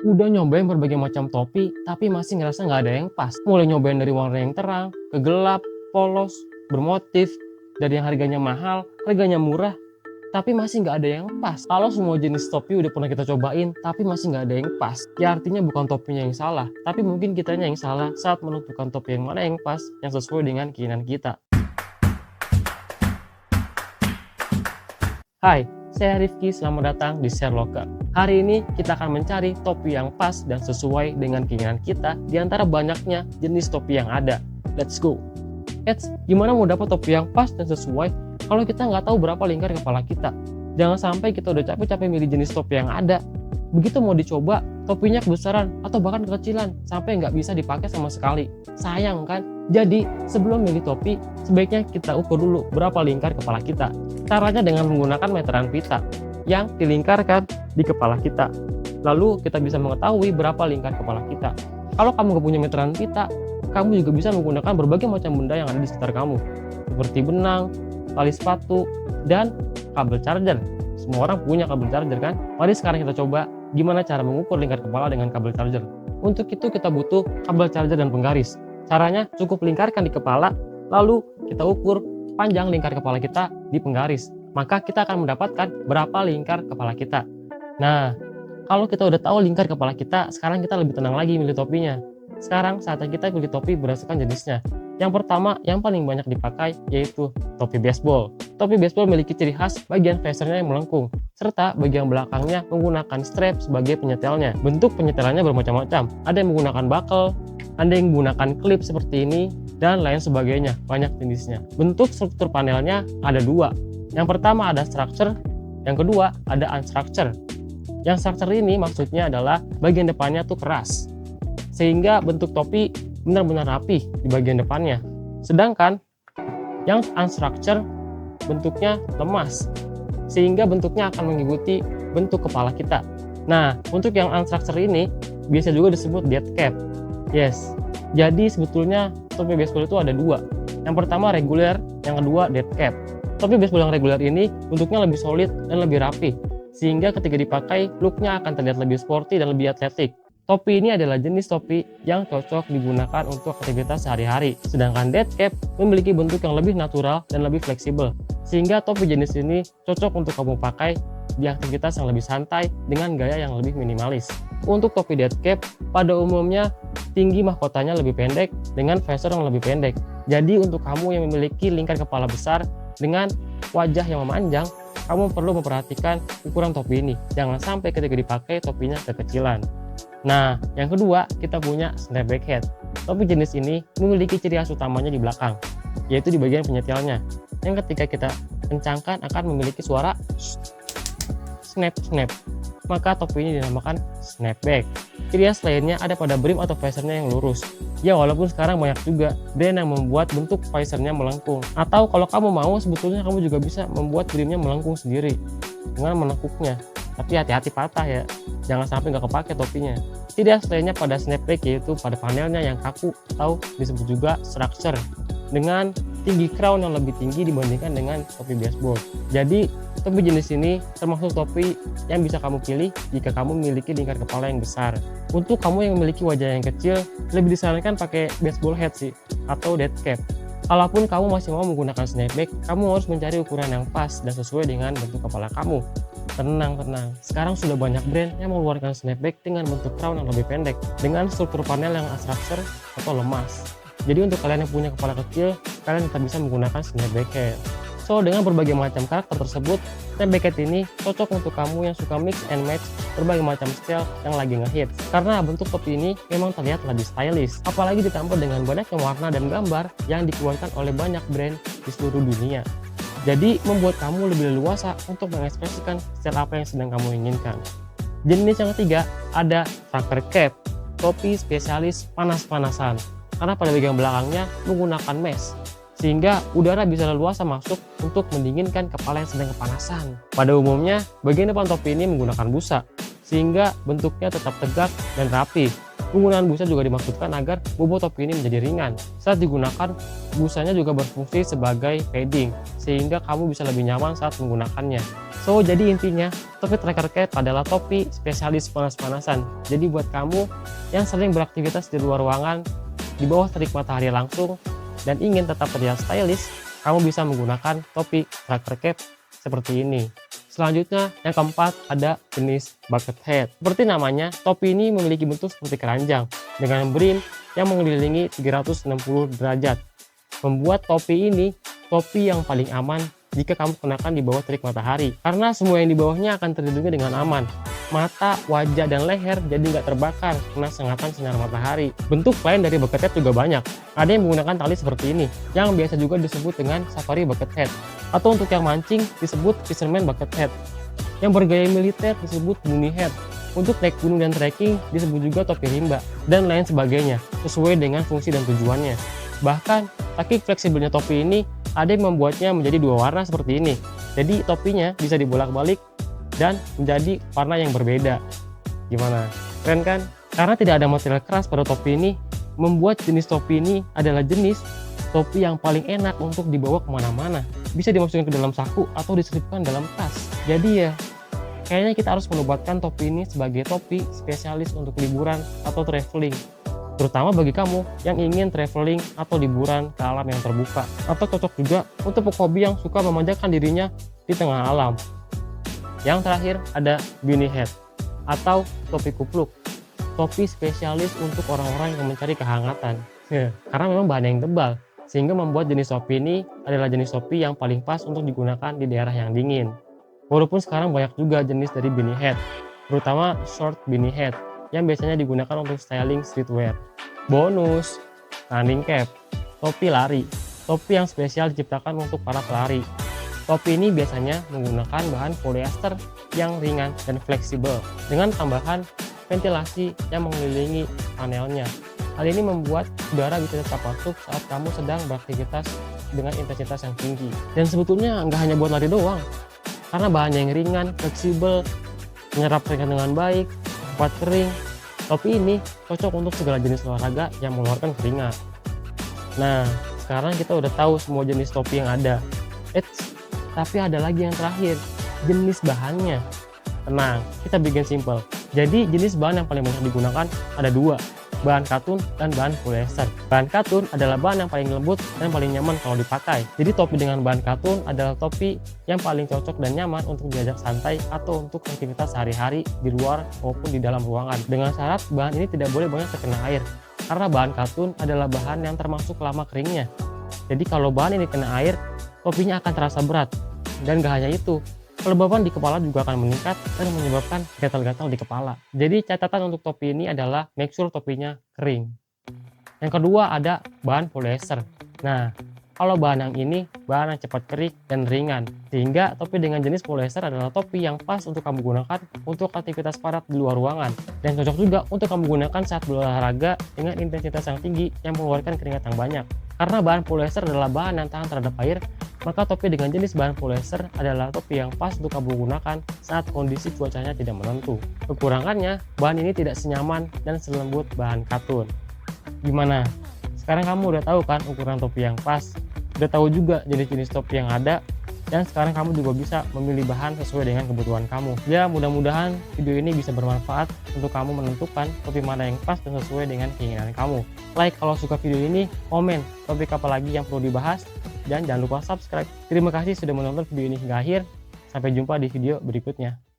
Udah nyobain berbagai macam topi, tapi masih ngerasa nggak ada yang pas. Mulai nyobain dari warna yang terang, ke gelap, polos, bermotif, dari yang harganya mahal, harganya murah, tapi masih nggak ada yang pas. Kalau semua jenis topi udah pernah kita cobain, tapi masih nggak ada yang pas, ya artinya bukan topinya yang salah, tapi mungkin kitanya yang salah saat menentukan topi yang mana yang pas, yang sesuai dengan keinginan kita. Hai, saya Rifki, selamat datang di Share Locker. Hari ini kita akan mencari topi yang pas dan sesuai dengan keinginan kita di antara banyaknya jenis topi yang ada. Let's go! Gimana mau dapat topi yang pas dan sesuai kalau kita nggak tahu berapa lingkar kepala kita? Jangan sampai kita udah capek-capek milih jenis topi yang ada. Begitu mau dicoba, topinya kebesaran atau bahkan kekecilan sampai nggak bisa dipakai sama sekali. Sayang kan? Jadi, sebelum milih topi, sebaiknya kita ukur dulu berapa lingkar kepala kita. Caranya dengan menggunakan meteran pita yang dilingkarkan di kepala kita. Lalu kita bisa mengetahui berapa lingkar kepala kita. Kalau kamu nggak punya meteran pita, kamu juga bisa menggunakan berbagai macam benda yang ada di sekitar kamu, seperti benang, tali sepatu, dan kabel charger. Semua orang punya kabel charger kan? Mari sekarang kita coba gimana cara mengukur lingkar kepala dengan kabel charger. Untuk itu kita butuh kabel charger dan penggaris. Caranya cukup lingkarkan di kepala, lalu kita ukur panjang lingkar kepala kita di penggaris. Maka kita akan mendapatkan berapa lingkar kepala kita. Nah, kalau kita udah tahu lingkar kepala kita, sekarang kita lebih tenang lagi milih topinya. Sekarang saatnya kita pilih topi berdasarkan jenisnya. Yang pertama, yang paling banyak dipakai yaitu topi baseball. Topi baseball memiliki ciri khas bagian visornya yang melengkung, serta bagian belakangnya menggunakan strap sebagai penyetelnya. Bentuk penyetelannya bermacam-macam. Ada yang menggunakan buckle, ada yang menggunakan klip seperti ini, dan lain sebagainya, banyak jenisnya. Bentuk struktur panelnya ada dua. Yang pertama ada structure, yang kedua ada unstructure. Yang structure ini maksudnya adalah bagian depannya tuh keras, sehingga bentuk topi benar-benar rapi di bagian depannya. Sedangkan yang unstructure bentuknya lemas, sehingga bentuknya akan mengikuti bentuk kepala kita. Nah, untuk yang unstructure ini biasa juga disebut dead cap. Yes, jadi sebetulnya topi baseball itu ada dua. Yang pertama reguler, yang kedua dead cap. Topi baseball yang reguler ini bentuknya lebih solid dan lebih rapi, sehingga ketika dipakai looknya akan terlihat lebih sporty dan lebih atletik. Topi ini adalah jenis topi yang cocok digunakan untuk aktivitas sehari-hari. Sedangkan dead cap memiliki bentuk yang lebih natural dan lebih fleksibel, sehingga topi jenis ini cocok untuk kamu pakai di aktivitas yang lebih santai dengan gaya yang lebih minimalis. Untuk topi dead cap, pada umumnya tinggi mahkotanya lebih pendek dengan visor yang lebih pendek. Jadi untuk kamu yang memiliki lingkar kepala besar dengan wajah yang memanjang, kamu perlu memperhatikan ukuran topi ini. Jangan sampai ketika dipakai topinya kekecilan. Nah, yang kedua kita punya snapback hat. Topi jenis ini memiliki ciri khas utamanya di belakang, yaitu di bagian penyetelnya, yang ketika kita kencangkan akan memiliki suara snap-snap. Maka topi ini dinamakan snapback. Ciri khas lainnya ada pada brim atau visornya yang lurus. Ya, walaupun sekarang banyak juga brand yang membuat bentuk visornya melengkung. Atau kalau kamu mau, sebetulnya kamu juga bisa membuat brimnya melengkung sendiri dengan menekuknya. Tapi hati-hati patah ya, jangan sampai nggak kepake topinya. Ciri khas lainnya pada snapback yaitu pada panelnya yang kaku atau disebut juga structure, dengan tinggi crown yang lebih tinggi dibandingkan dengan topi baseball. Jadi topi jenis ini termasuk topi yang bisa kamu pilih jika kamu memiliki lingkar kepala yang besar. Untuk kamu yang memiliki wajah yang kecil, lebih disarankan pakai baseball hat sih, atau dead cap. Kalaupun kamu masih mau menggunakan snapback, kamu harus mencari ukuran yang pas dan sesuai dengan bentuk kepala kamu. Tenang, sekarang sudah banyak brand yang mengeluarkan snapback dengan bentuk crown yang lebih pendek, dengan struktur panel yang unstructure atau lemas. Jadi untuk kalian yang punya kepala kecil, kalian tetap bisa menggunakan snapback hat. So, dengan berbagai macam karakter tersebut, snapback hat ini cocok untuk kamu yang suka mix and match berbagai macam style yang lagi ngehits. Karena bentuk topi ini memang terlihat lebih stylish, apalagi ditambah dengan banyaknya warna dan gambar yang dikeluarkan oleh banyak brand di seluruh dunia. Jadi membuat kamu lebih leluasa untuk mengekspresikan style apa yang sedang kamu inginkan. Jenis yang ketiga ada trucker cap, topi spesialis panas-panasan. Karena pada bagian belakangnya menggunakan mesh, sehingga udara bisa leluasa masuk untuk mendinginkan kepala yang sedang kepanasan. Pada umumnya, bagian depan topi ini menggunakan busa, sehingga bentuknya tetap tegak dan rapi. Penggunaan busa juga dimaksudkan agar bobot topi ini menjadi ringan. Saat digunakan, busanya juga berfungsi sebagai padding, sehingga kamu bisa lebih nyaman saat menggunakannya. So, jadi intinya, topi tracker cap adalah topi spesialis panas-panasan. Jadi buat kamu yang sering beraktivitas di luar ruangan, di bawah terik matahari langsung, dan ingin tetap terlihat stylish, kamu bisa menggunakan topi tracker cap seperti ini. Selanjutnya, yang keempat ada jenis bucket hat. Seperti namanya, topi ini memiliki bentuk seperti keranjang dengan brim yang mengelilingi 360 derajat. Membuat topi ini topi yang paling aman jika kamu kenakan di bawah terik matahari, karena semua yang di bawahnya akan terlindungi dengan aman. Mata, wajah, dan leher jadi nggak terbakar kena sengatan sinar matahari. Bentuk lain dari bucket hat juga banyak. Ada yang menggunakan tali seperti ini, yang biasa juga disebut dengan safari bucket hat. Atau untuk yang mancing disebut fisherman bucket hat. Yang bergaya militer disebut bunny hat. Untuk naik gunung dan trekking disebut juga topi rimba, dan lain sebagainya, sesuai dengan fungsi dan tujuannya. Bahkan, saking fleksibelnya topi ini, ada yang membuatnya menjadi dua warna seperti ini. Jadi topinya bisa dibolak-balik dan menjadi warna yang berbeda. Gimana? Keren kan? Karena tidak ada material keras pada topi ini, membuat jenis topi ini adalah jenis topi yang paling enak untuk dibawa kemana-mana. Bisa dimasukkan ke dalam saku atau diselipkan dalam tas. Jadi ya, kayaknya kita harus menobatkan topi ini sebagai topi spesialis untuk liburan atau traveling. Terutama bagi kamu yang ingin traveling atau liburan ke alam yang terbuka. Atau cocok juga untuk pehobi yang suka memanjakan dirinya di tengah alam. Yang terakhir ada beanie hat atau topi kupluk. Topi spesialis untuk orang-orang yang mencari kehangatan. Karena memang bahan yang tebal, sehingga membuat jenis topi ini adalah jenis topi yang paling pas untuk digunakan di daerah yang dingin. Walaupun sekarang banyak juga jenis dari beanie hat, terutama short beanie hat yang biasanya digunakan untuk styling streetwear. Bonus, running cap, topi lari, topi yang spesial diciptakan untuk para pelari. Topi ini biasanya menggunakan bahan polyester yang ringan dan fleksibel dengan tambahan ventilasi yang mengelilingi panelnya. Hal ini membuat udara bisa tetap masuk saat kamu sedang beraktivitas dengan intensitas yang tinggi. Dan sebetulnya nggak hanya buat lari doang, karena bahannya yang ringan, fleksibel, menyerap keringat dengan baik, cepat kering. Topi ini cocok untuk segala jenis olahraga yang mengeluarkan keringat. Nah, sekarang kita udah tahu semua jenis topi yang ada. Tapi ada lagi yang terakhir, jenis bahannya. Tenang, kita bikin simple. Jadi jenis bahan yang paling banyak digunakan ada dua, bahan katun dan bahan polyester. Bahan katun adalah bahan yang paling lembut dan paling nyaman kalau dipakai. Jadi topi dengan bahan katun adalah topi yang paling cocok dan nyaman untuk diajak santai atau untuk aktivitas sehari-hari di luar maupun di dalam ruangan. Dengan syarat bahan ini tidak boleh banyak terkena air, karena bahan katun adalah bahan yang termasuk lama keringnya. Jadi kalau bahan ini kena air, topinya akan terasa berat. Dan gak hanya itu, kelembaban di kepala juga akan meningkat dan menyebabkan gatal-gatal di kepala. Jadi catatan untuk topi ini adalah make sure topinya kering. Yang kedua ada bahan polyester. Nah, kalau bahan yang ini bahan yang cepat kering dan ringan, sehingga topi dengan jenis polyester adalah topi yang pas untuk kamu gunakan untuk aktivitas padat di luar ruangan, dan cocok juga untuk kamu gunakan saat berolahraga dengan intensitas yang tinggi yang mengeluarkan keringat yang banyak. Karena bahan polyester adalah bahan yang tahan terhadap air, maka topi dengan jenis bahan polyester adalah topi yang pas untuk kamu gunakan saat kondisi cuacanya tidak menentu. Kekurangannya, bahan ini tidak senyaman dan selembut bahan katun. Gimana? Sekarang kamu udah tahu kan ukuran topi yang pas, udah tahu juga jenis-jenis topi yang ada, dan sekarang kamu juga bisa memilih bahan sesuai dengan kebutuhan kamu. Ya, mudah-mudahan video ini bisa bermanfaat untuk kamu menentukan topi mana yang pas dan sesuai dengan keinginan kamu. Like kalau suka video ini, komen topik apa lagi yang perlu dibahas, dan jangan lupa subscribe. Terima kasih sudah menonton video ini hingga akhir. Sampai jumpa di video berikutnya.